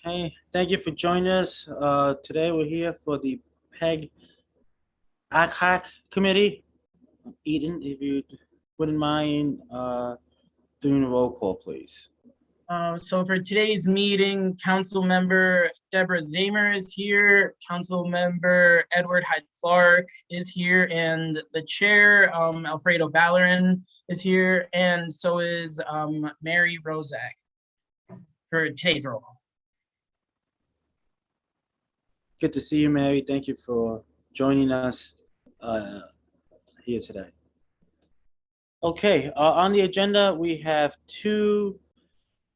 Okay, thank you for joining us. Today we're here for the PEG AD-HOC committee. Eden, if you wouldn't mind doing a roll call, please. So for today's meeting, Council Member Deborah Zamer is here, Council Member Edward Hyde Clark is here, and the Chair, Alfredo Ballerin, is here, and so is Mary Rozak for today's roll call. Good to see you, Mary. Thank you for joining us here today. Okay, on the agenda, we have two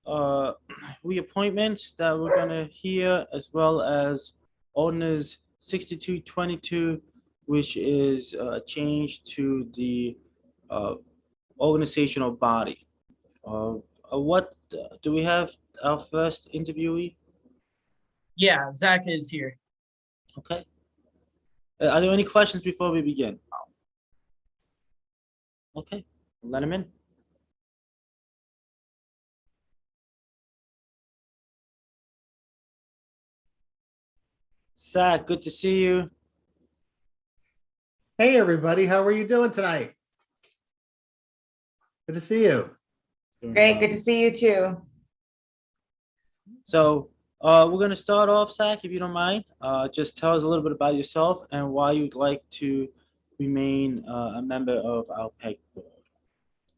reappointments that we're going to hear, as well as ordinance 6222, which is a change to the organizational body. What do we have our first interviewee? Yeah, Zach is here. Okay. Are there any questions before we begin? Okay, let him in. Zach, good to see you. Hey, everybody. How are you doing tonight? Good to see you. Great. Good to see you too. So we're going to start off, Zach, if you don't mind. Just tell us a little bit about yourself and why you'd like to remain a member of our PEG board.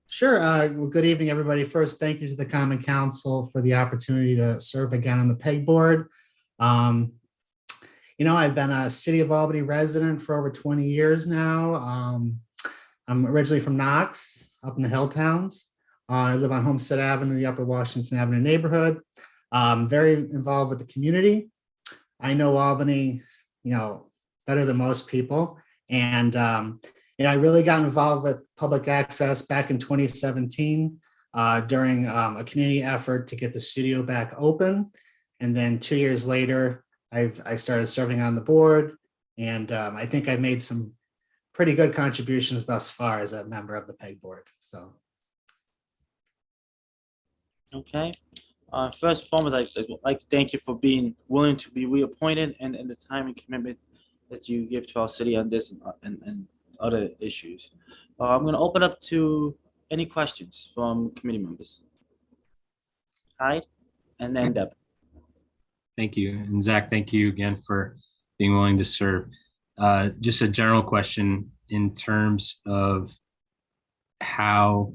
Sure. Well, good evening, everybody. First, thank you to the Common Council for the opportunity to serve again on the PEG board. I've been a City of Albany resident for over 20 years now. I'm originally from Knox, up in the Hill Towns. I live on Homestead Avenue, the Upper Washington Avenue neighborhood. Very involved with the community. I know Albany, better than most people. And, I really got involved with public access back in 2017 during a community effort to get the studio back open. And then 2 years later, I started serving on the board. And I think I made some pretty good contributions thus far as a member of the PEG board. So. Okay. First and foremost, I'd like to thank you for being willing to be reappointed and the time and commitment that you give to our city on this and other issues. I'm going to open up to any questions from committee members. Hyde, and then Deb. Thank you. And Zach, thank you again for being willing to serve. Just a general question in terms of how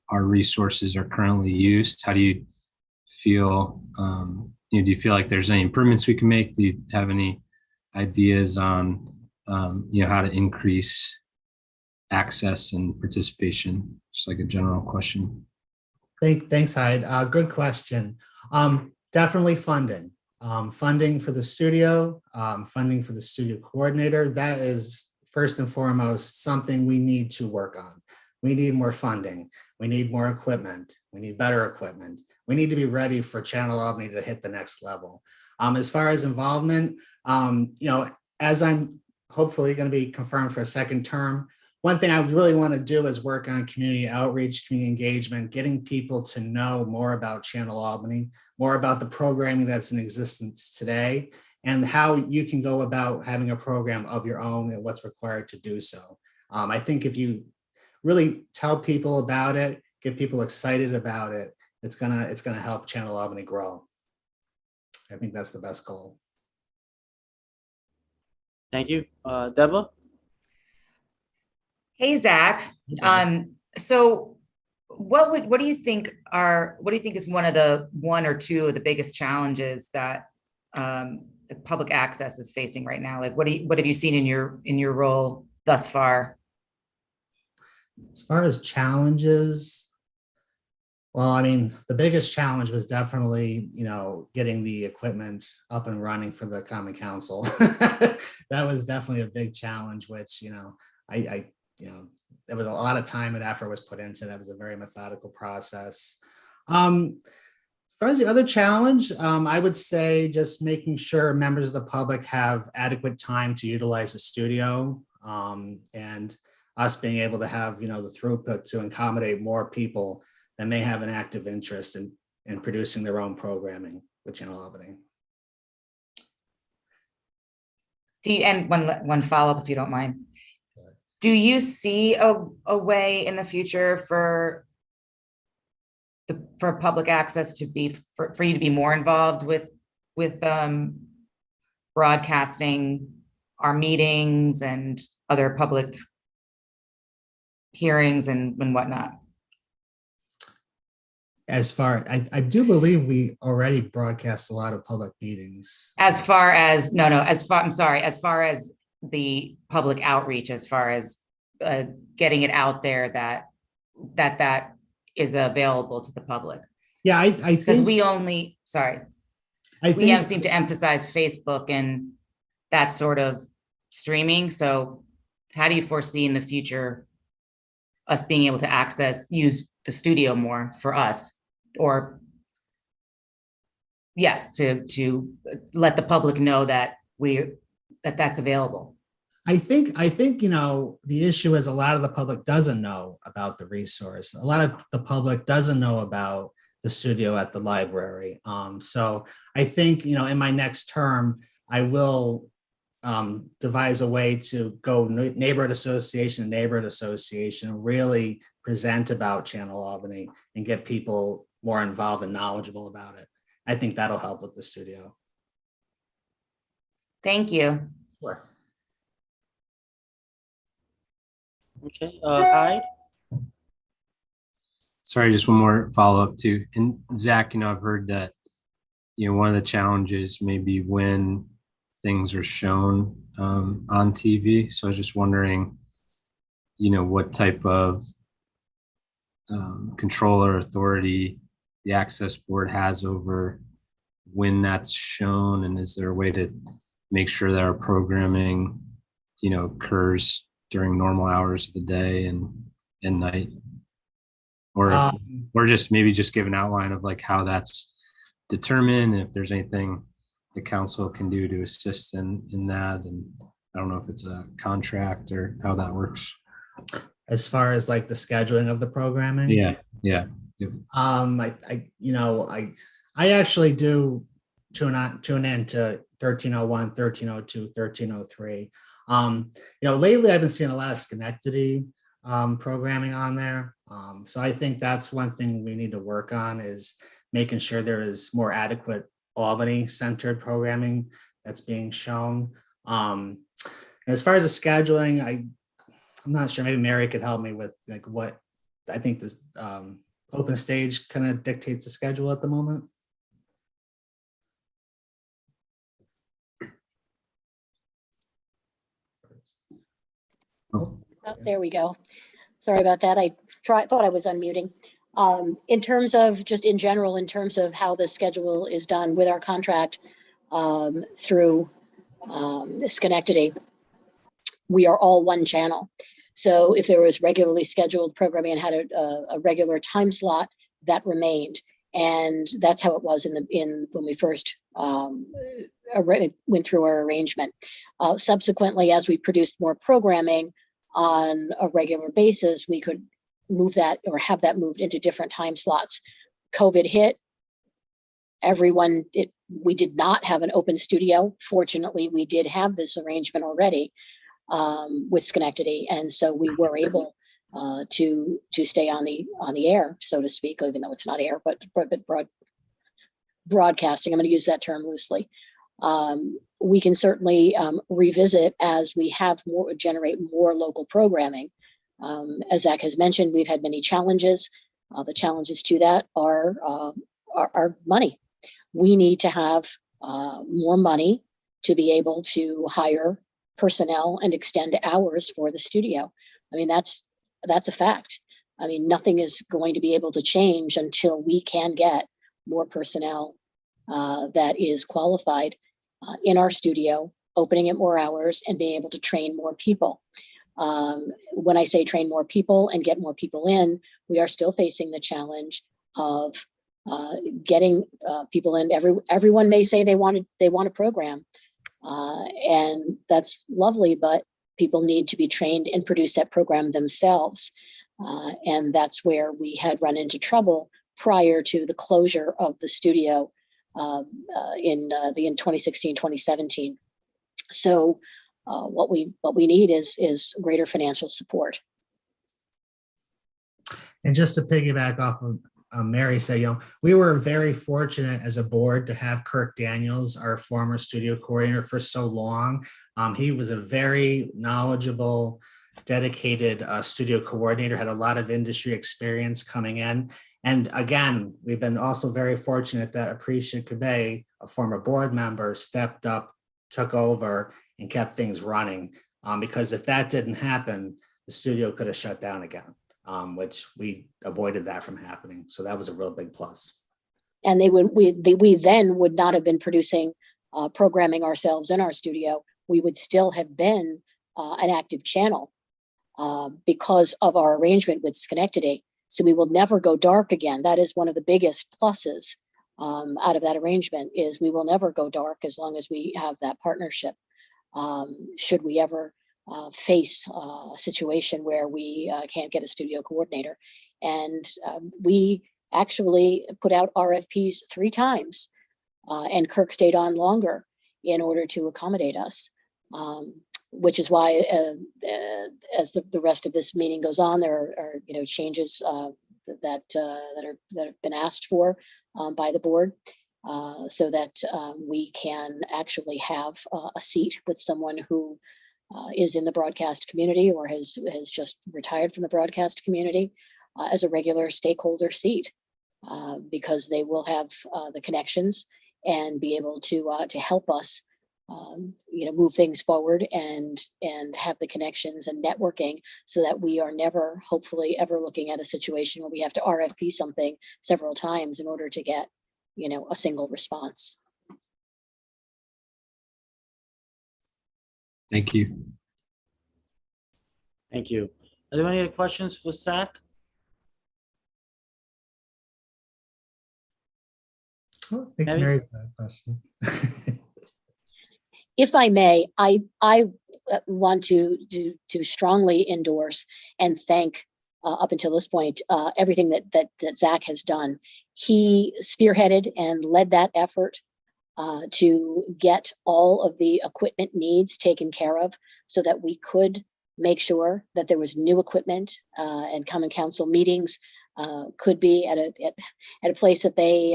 our resources are currently used. How do you feel, do you feel like there's any improvements we can make? Do you have any ideas on, how to increase access and participation? Just like a general question. Thanks, Hyde. Good question. Definitely funding. Funding for the studio, funding for the studio coordinator. That is first and foremost something we need to work on. We need more funding. We need more equipment. We need better equipment. We need to be ready for Channel Albany to hit the next level. As far as involvement, as I'm hopefully going to be confirmed for a second term, one thing I really want to do is work on community outreach, community engagement, getting people to know more about Channel Albany, more about the programming that's in existence today, and how you can go about having a program of your own and what's required to do so. I think if you really tell people about it, get people excited about it, it's gonna help Channel Albany grow. I think that's the best goal. Thank you. Deborah? Hey, Zach. So what do you think is one or two of the biggest challenges that public access is facing right now? Like what have you seen in your role thus far? As far as challenges, well, I mean, the biggest challenge was definitely, getting the equipment up and running for the Common Council. That was definitely a big challenge, which, there was a lot of time and effort was put into. That was a very methodical process. As far as the other challenge, I would say just making sure members of the public have adequate time to utilize the studio, and us being able to have, the throughput to accommodate more people that may have an active interest in producing their own programming with Channel Albany. and one follow-up, if you don't mind. Sure. Do you see a way in the future for public access to be, for you to be more involved with broadcasting our meetings and other public hearings and whatnot? As far, I do believe we already broadcast a lot of public meetings. As far as, I'm sorry, as far as the public outreach, as far as getting it out there that is available to the public. Yeah, I Because think, we only, sorry, I we have think, seemed to emphasize Facebook and that sort of streaming. So how do you foresee in the future us being able to use the studio more for us? Or yes, to let the public know that that's available. I think, you know, the issue is a lot of the public doesn't know about the resource. A lot of the public doesn't know about the studio at the library. So I think, you know, in my next term, I will devise a way to go neighborhood association, really present about Channel Albany and get people more involved and knowledgeable about it. I think that'll help with the studio. Thank you. Sure. Okay, Hyde? Sorry, just one more follow-up too. And Zach, you know, I've heard that, you know, one of the challenges may be when things are shown on TV. So I was just wondering, you know, what type of control or authority the Access Board has over when that's shown, and is there a way to make sure that our programming, you know, occurs during normal hours of the day and night? Or just maybe just give an outline of like how that's determined, and if there's anything the council can do to assist in that. And I don't know if it's a contract or how that works. As far as like the scheduling of the programming? Yeah. I actually do tune in to 1301, 1302, 1303. Lately I've been seeing a lot of Schenectady programming on there. So I think that's one thing we need to work on, is making sure there is more adequate Albany centered programming that's being shown. As far as the scheduling, I'm not sure, maybe Mary could help me with like what I think this open stage kind of dictates the schedule at the moment. Oh. Oh, there we go. Sorry about that. I thought I was unmuting. In terms of just in general, in terms of how the schedule is done with our contract through Schenectady, we are all one channel. So if there was regularly scheduled programming and had a regular time slot, that remained. And that's how it was when we first went through our arrangement. Subsequently, as we produced more programming on a regular basis, we could move that or have that moved into different time slots. COVID hit, we did not have an open studio. Fortunately, we did have this arrangement already with Schenectady, and so we were able to stay on the air, so to speak, even though it's not air, but broadcasting. I'm going to use that term loosely. We can certainly revisit as we generate more local programming. As Zach has mentioned, we've had many challenges. The challenges to that are money. We need to have more money to be able to hire personnel and extend hours for the studio. I mean, that's a fact. I mean, nothing is going to be able to change until we can get more personnel that is qualified in our studio, opening at more hours and being able to train more people. When I say train more people and get more people in, we are still facing the challenge of getting people in. Everyone may say they want a program, and that's lovely, but people need to be trained and produce that program themselves. And that's where we had run into trouble prior to the closure of the studio in 2016, 2017. So what we need is greater financial support. And just to piggyback off of Mary said, we were very fortunate as a board to have Kirk Daniels, our former studio coordinator, for so long. He was a very knowledgeable, dedicated studio coordinator, had a lot of industry experience coming in. And again, we've been also very fortunate that Aprecia Kabe, a former board member, stepped up, took over, and kept things running. Because if that didn't happen, the studio could have shut down again. Which we avoided that from happening. So that was a real big plus. And we then would not have been producing programming ourselves in our studio. We would still have been an active channel because of our arrangement with Schenectady. So we will never go dark again. That is one of the biggest pluses out of that arrangement, is we will never go dark as long as we have that partnership. Should we ever face a situation where we can't get a studio coordinator. And we actually put out RFPs 3 times, and Kirk stayed on longer in order to accommodate us, which is why as the rest of this meeting goes on, there are changes that have been asked for by the board, so that we can actually have a seat with someone who is in the broadcast community or has just retired from the broadcast community as a regular stakeholder seat, because they will have the connections and be able to help us move things forward and have the connections and networking, so that we are never, hopefully, ever looking at a situation where we have to RFP something several times in order to get a single response. Thank you. Thank you. Are there any other questions for Zach? Oh, I think Mary? Mary's got a question. If I may, I want to strongly endorse and thank, up until this point, everything that Zach has done. He spearheaded and led that effort to get all of the equipment needs taken care of, so that we could make sure that there was new equipment, and common council meetings could be at a place that they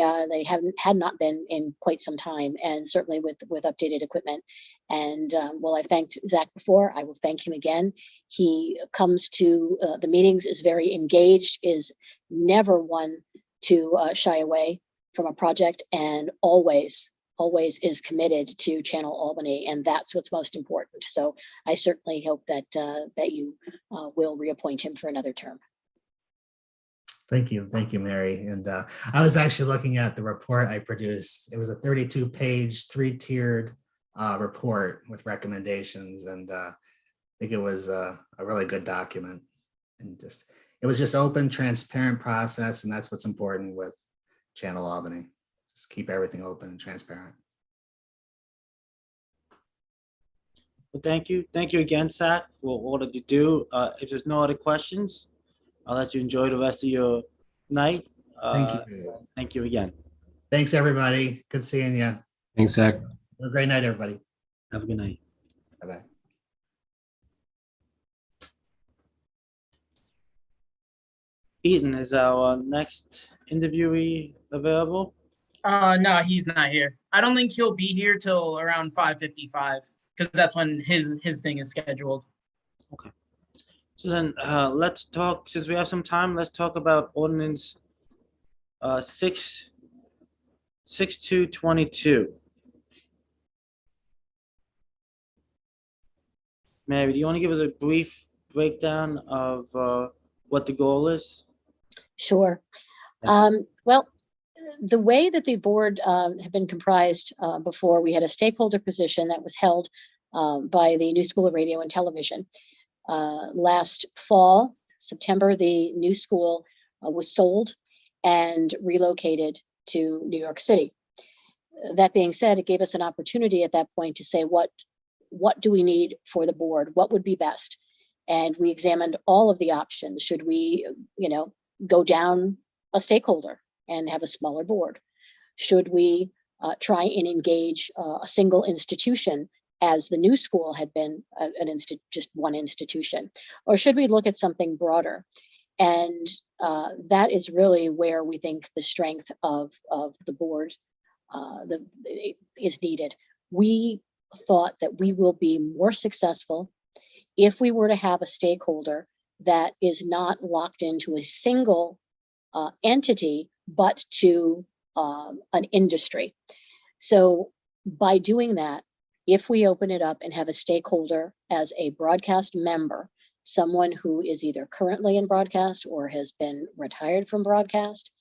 had not been in quite some time, and certainly with updated equipment. And while I thanked Zach before, I will thank him again. He comes to the meetings, is very engaged, is never one to shy away from a project, and always is committed to Channel Albany, and that's what's most important. So I certainly hope that you will reappoint him for another term. Thank you, Mary. And I was actually looking at the report I produced. It was a 32-page, 3-tiered report with recommendations, and I think it was a really good document. And it was just open, transparent process, and that's what's important with Channel Albany. Just keep everything open and transparent. Well, thank you again, Zach, for all that you do. If there's no other questions, I'll let you enjoy the rest of your night. Thank you. Thank you again. Thanks, everybody. Good seeing you. Have Thanks, Zach. a great night, everybody. Have a good night. Bye-bye. Eaton, is our next interviewee available? No, he's not here. I don't think he'll be here till around 5:55, because that's when his thing is scheduled. So then let's talk, since we have some time, let's talk about ordinance 6222. Mary, do you want to give us a brief breakdown of what the goal is? Sure. Well, the way that the board had been comprised before, we had a stakeholder position that was held by the New School of Radio and Television. Last fall, September, the new school was sold and relocated to New York City. That being said, it gave us an opportunity at that point to say, what do we need for the board? What would be best? And we examined all of the options. Should we, go down a stakeholder and have a smaller board? Should we try and engage a single institution as the new school had been just one institution? Or should we look at something broader? And that is really where we think the strength of the board is needed. We thought that we will be more successful if we were to have a stakeholder that is not locked into a single entity, but to an industry. So by doing that, if we open it up and have a stakeholder as a broadcast member, someone who is either currently in broadcast or has been retired from broadcast,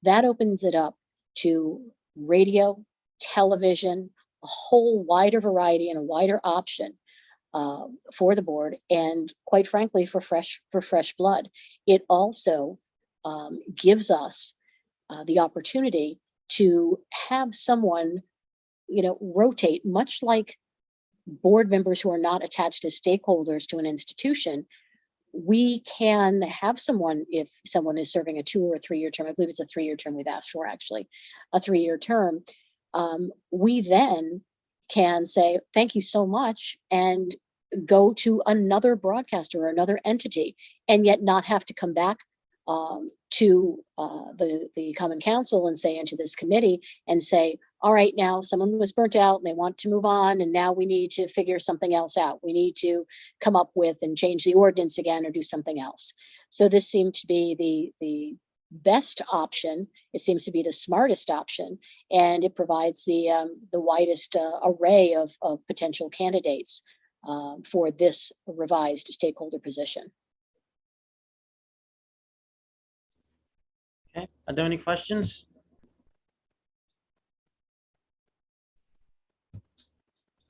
that opens it up to radio, television, a whole wider variety and a wider option for the board, and quite frankly, for fresh blood. It also gives us the opportunity to have someone, rotate, much like board members who are not attached as stakeholders to an institution. We can have someone, if someone is serving a 2 or 3 year term, I believe it's a 3 year term we've asked for, actually, a 3 year term. We then can say, thank you so much, and go to another broadcaster or another entity, and yet not have to come back to the Common Council and say, into this committee and say, all right, now someone was burnt out and they want to move on, and now we need to figure something else out. We need to come up with and change the ordinance again or do something else. So this seemed to be the best option. It seems to be the smartest option, and it provides the widest array of potential candidates for this revised stakeholder position. Okay, are there any questions?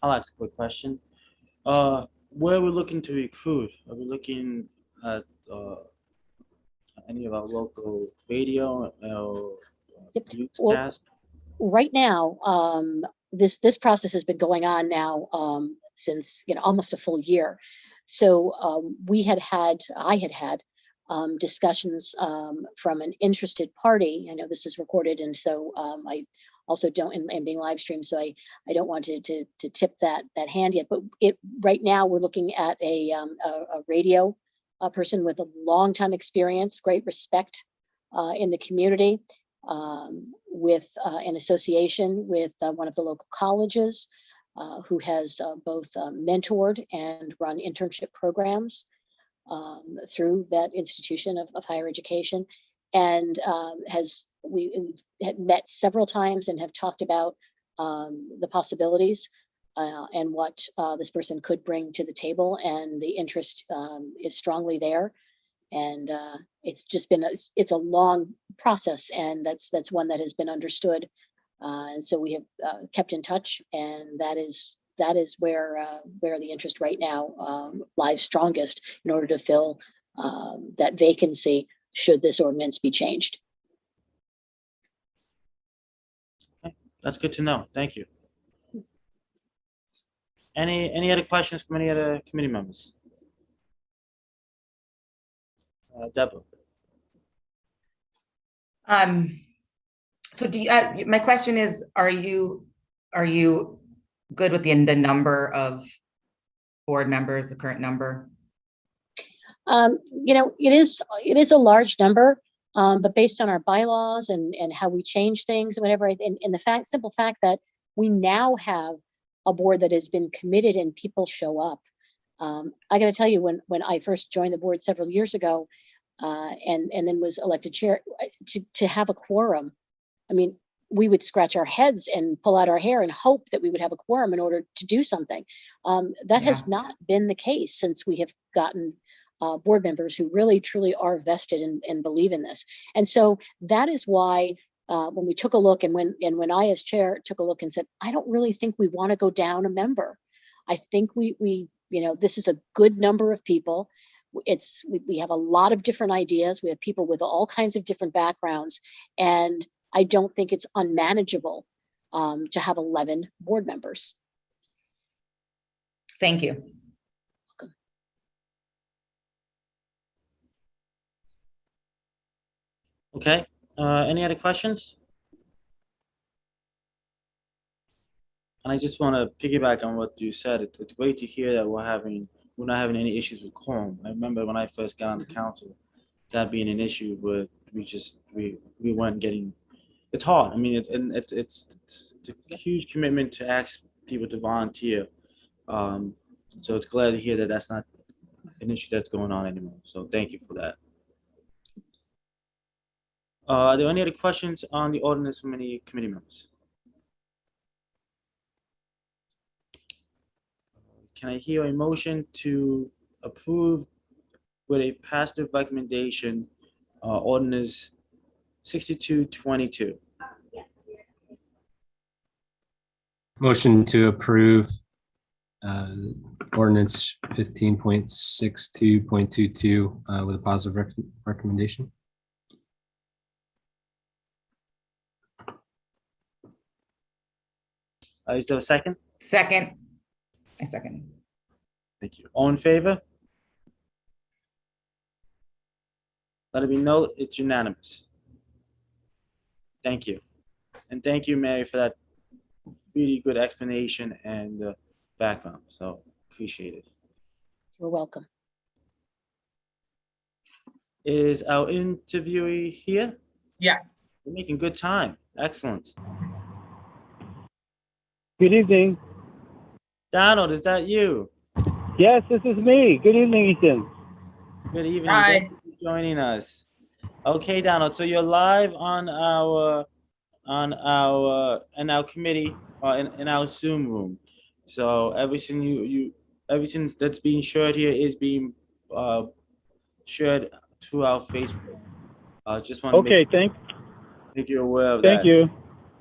I'll ask a quick question. Where are we looking to recruit? Are we looking at any of our local radio or Yep. Well, newscast? right now, this process has been going on now since almost a full year. So I had had discussions from an interested party. I know this is recorded, and so I also don't, and being live streamed, so I don't want to tip that hand yet. But right now we're looking at a radio person with a long time experience, great respect in the community, with an association with one of the local colleges, who has both mentored and run internship programs through that institution of higher education, and we had met several times and have talked about the possibilities and what this person could bring to the table, and the interest is strongly there. And it's just been it's a long process, and that's one that has been understood, and so we have kept in touch, and that is where the interest right now lies strongest in order to fill that vacancy should this ordinance be changed. Okay, that's good to know. Thank you. Any other questions from any other committee members? Deborah. So my question is, are you good with the number of board members, the current number? It is a large number, but based on our bylaws and how we change things and whatever, and the simple fact that we now have a board that has been committed and people show up. I got to tell you, when I first joined the board several years ago, and then was elected chair, to have a quorum, I mean, we would scratch our heads and pull out our hair and hope that we would have a quorum in order to do something. That has not been the case since we have gotten board members who really truly are vested and believe in this. And so that is why when we took a look, and when I as chair took a look and said, I don't really think we want to go down a member. I think we this is a good number of people. We have a lot of different ideas. We have people with all kinds of different backgrounds, and I don't think it's unmanageable to have 11 board members. Thank you. Welcome. Okay. Any other questions? And I just want to piggyback on what you said. It's great to hear that we're not having any issues with quorum. I remember when I first got on the council, that being an issue, where we weren't getting. It's hard. I mean, it's a huge commitment to ask people to volunteer. Um, so it's glad to hear that that's not an issue that's going on anymore. So thank you for that. Are there any other questions on the ordinance from any committee members? Can I hear a motion to approve with a positive recommendation, ordinance 6222? Motion to approve ordinance 15.62.22 with a positive recommendation. Is there a second? Second. A second. Thank you. All in favor? Let it be known it's unanimous. Thank you. And thank you, Mary, for that really good explanation and background. So appreciate it. You're welcome. Is our interviewee here? Yeah. We're making good time. Excellent. Good evening. Donald, is that you? Yes, this is me. Good evening, Ethan. Good evening. Hi. Thank you for joining us. Okay, Donald. So you're live on our in our committee in our Zoom room. So everything everything that's being shared here is being shared through our Facebook. Just want to Okay, make you aware of that. thank you.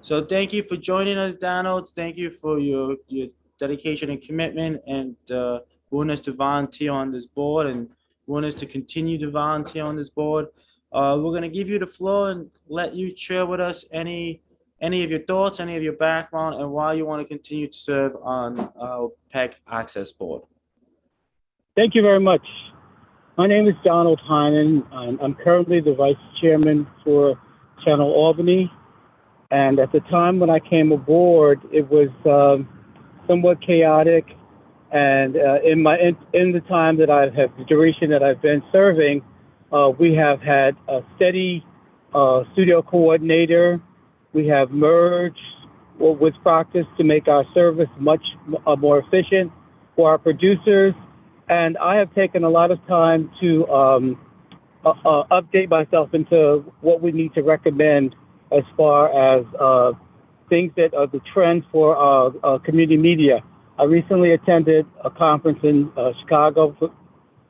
So thank you for joining us, Donald. Thank you for your dedication and commitment and willingness to volunteer on this board and willingness to continue to volunteer on this board. We're going to give you the floor and let you share with us any of your thoughts, any of your background, and why you want to continue to serve on our PEC Access Board. Thank you very much. My name is Donald Hyman. I'm currently the vice chairman for Channel Albany. And at the time when I came aboard, it was somewhat chaotic. And in the time that the duration that I've been serving, we have had a steady studio coordinator. We have merged with practice to make our service much more efficient for our producers. And I have taken a lot of time to update myself into what we need to recommend as far as things that are the trends for community media. I recently attended a conference in Chicago,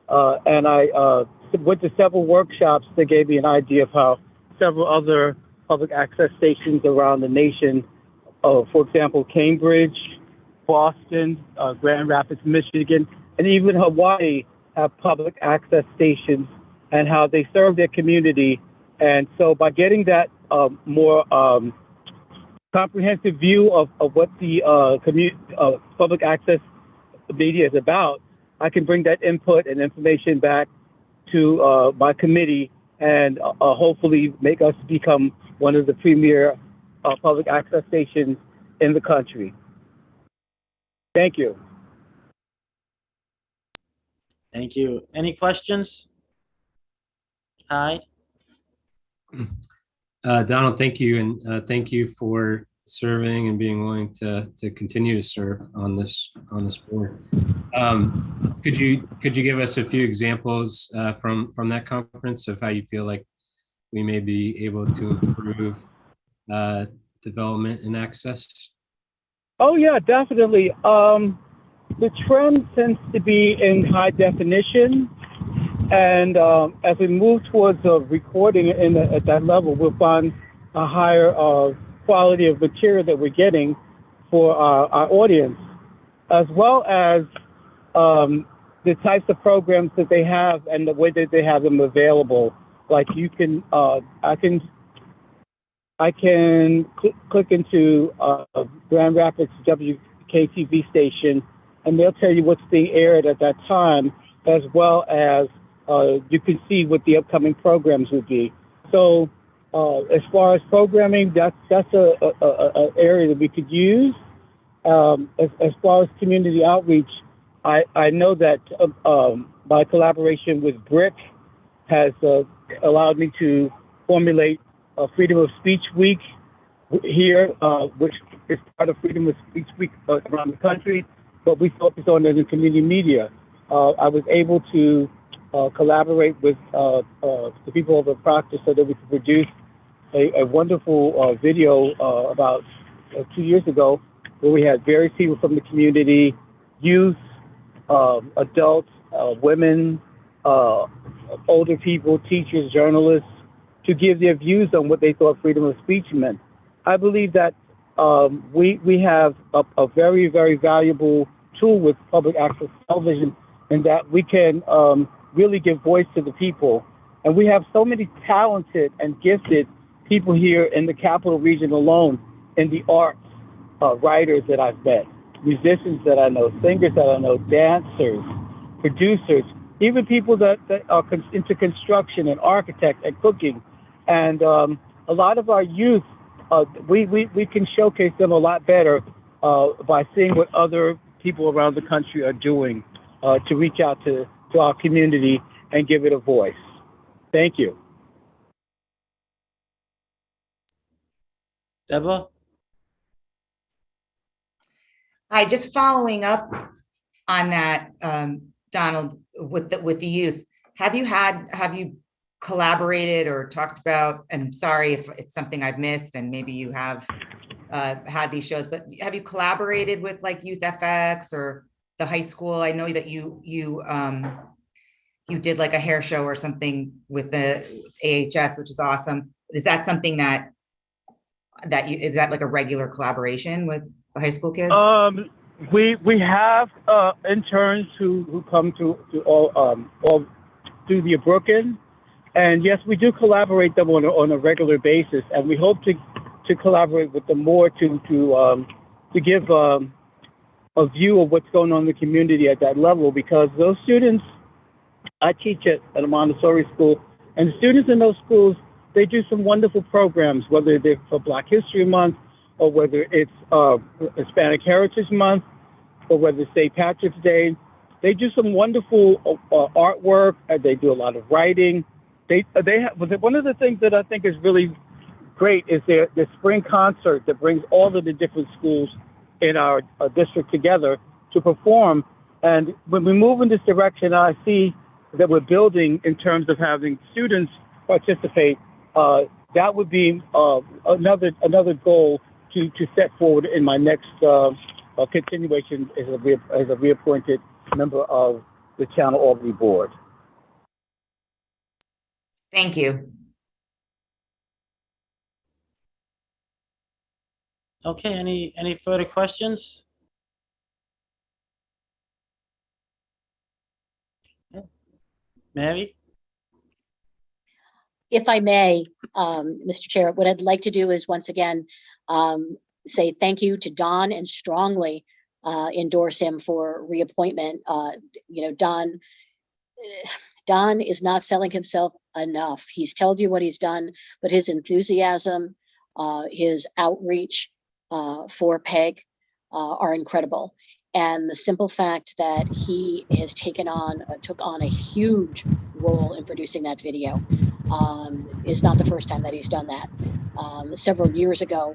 and I went to several workshops that gave me an idea of how several other public access stations around the nation, for example, Cambridge, Boston, Grand Rapids, Michigan, and even Hawaii have public access stations and how they serve their community. And so by getting that more comprehensive view of what the public access media is about, I can bring that input and information back to my committee and hopefully make us become one of the premier public access stations in the country. Thank you. Thank you. Any questions? Hi. Donald, thank you, and thank you for serving and being willing to continue to serve on this board. Could you give us a few examples from that conference of how you feel like we may be able to improve development and access? Oh yeah, definitely. The trend tends to be in high definition. And as we move towards recording at that level, we'll find a higher quality of material that we're getting for our audience, as well as the types of programs that they have and the way that they have them available. Like you can, I can click into Grand Rapids WKTV station, and they'll tell you what's being aired at that time, as well as you can see what the upcoming programs would be. So as far as programming, that's a area that we could use. As far as community outreach, I know that my collaboration with BRIC has allowed me to formulate a Freedom of Speech Week here, which is part of Freedom of Speech Week around the country, but we focus on it in community media. I was able to collaborate with the people of the Proctor so that we could produce a wonderful video about 2 years ago, where we had various people from the community, youth, adults, women, older people, teachers, journalists, to give their views on what they thought freedom of speech meant. I believe that we have a very, very valuable tool with public access television, in that we can really give voice to the people. And we have so many talented and gifted people here in the Capital Region alone in the arts, writers that I've met, musicians that I know, singers that I know, dancers, producers, even people that are into construction and architects and cooking. And a lot of our youth, we can showcase them a lot better by seeing what other people around the country are doing to reach out to our community and give it a voice. Thank you. Deborah? Hi, just following up on that, Donald, with the youth. Have you collaborated or talked about, and I'm sorry if it's something I've missed and maybe you have had these shows, but have you collaborated with like Youth FX or the high school? I know that you did like a hair show or something with the AHS, which is awesome. Is that something is that like a regular collaboration with the high school kids? We have interns who come to all through the Brooklyn, and yes, we do collaborate them on a regular basis, and we hope to collaborate with them more to give a view of what's going on in the community at that level, because those students, I teach at a Montessori school, and the students in those schools, they do some wonderful programs, whether they're for Black History Month, or whether it's Hispanic Heritage Month, or whether it's St. Patrick's Day. They do some wonderful artwork, and they do a lot of writing. They have, one of the things that I think is really great is their spring concert that brings all of the different schools in our district together to perform. And when we move in this direction, I see that we're building in terms of having students participate. That would be another goal to set forward in my next continuation as a reappointed member of the Channel Albany Board. Thank you. Okay, any further questions? Mary? If I may, Mr. Chair, what I'd like to do is once again say thank you to Don and strongly endorse him for reappointment. Don is not selling himself enough. He's told you what he's done, but his enthusiasm, his outreach for PEG are incredible. And the simple fact that he has took on a huge role in producing that video is not the first time that he's done that. Several years ago,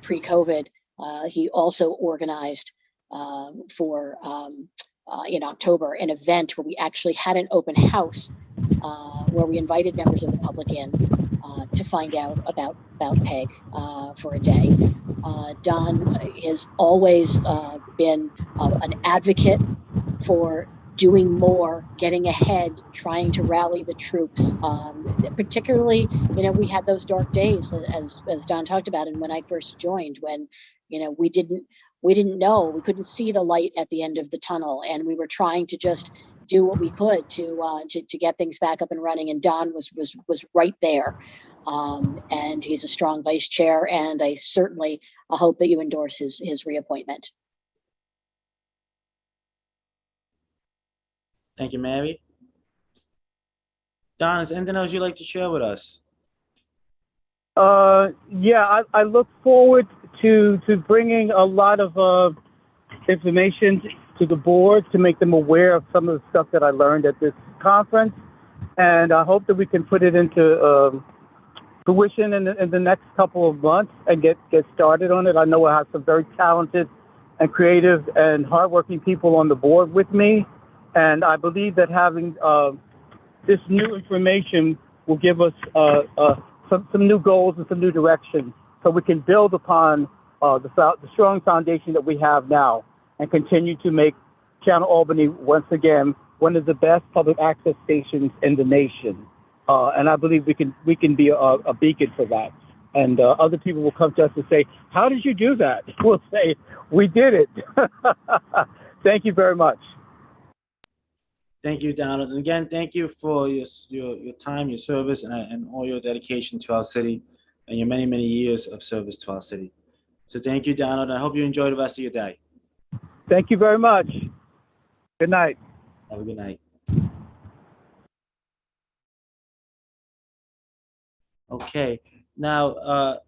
pre-COVID, he also organized in October an event where we actually had an open house where we invited members of the public in to find out about PEG for a day. Don has always been an advocate for doing more, getting ahead, trying to rally the troops. Particularly, we had those dark days, as Don talked about, and when I first joined, when we didn't know, we couldn't see the light at the end of the tunnel, and we were trying to just do what we could to get things back up and running. And Don was right there, and he's a strong vice chair, and I certainly hope that you endorse his reappointment. Thank you, Mary. Don, is there anything else you'd like to share with us? Yeah, I look forward to bringing a lot of information to the board to make them aware of some of the stuff that I learned at this conference. And I hope that we can put it into fruition in the next couple of months and get started on it. I know I have some very talented and creative and hardworking people on the board with me. And I believe that having this new information will give us some new goals and some new direction, so we can build upon the strong foundation that we have now and continue to make Channel Albany once again one of the best public access stations in the nation. And I believe we can be a beacon for that. And other people will come to us and say, "How did you do that?" We'll say, "We did it." Thank you very much. Thank you, Donald. And again, thank you for your time, your service, and all your dedication to our city and your many, many years of service to our city. So thank you, Donald. I hope you enjoy the rest of your day. Thank you very much. Good night. Have a good night. Okay, now,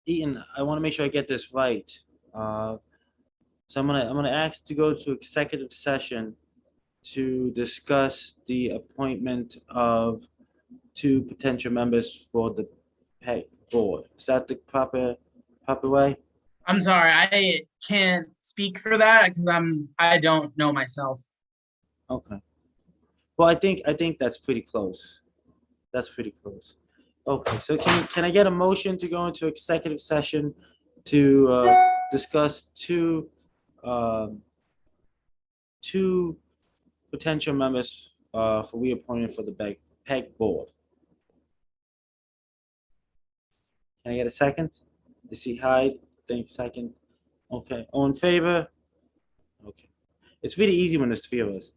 Eaton, I want to make sure I get this right. So I'm gonna ask to go to executive session to discuss the appointment of 2 potential members for the PEG board. Is that the proper way? I'm sorry, I can't speak for that because I don't know myself. Okay. Well, I think that's pretty close. That's pretty close. Okay, so can I get a motion to go into executive session to discuss two potential members for reappointment for the PEG board? Can I get a second? I see Hyde. Thank you, second. Okay, all in favor? Okay. It's really easy when there's 3 of us.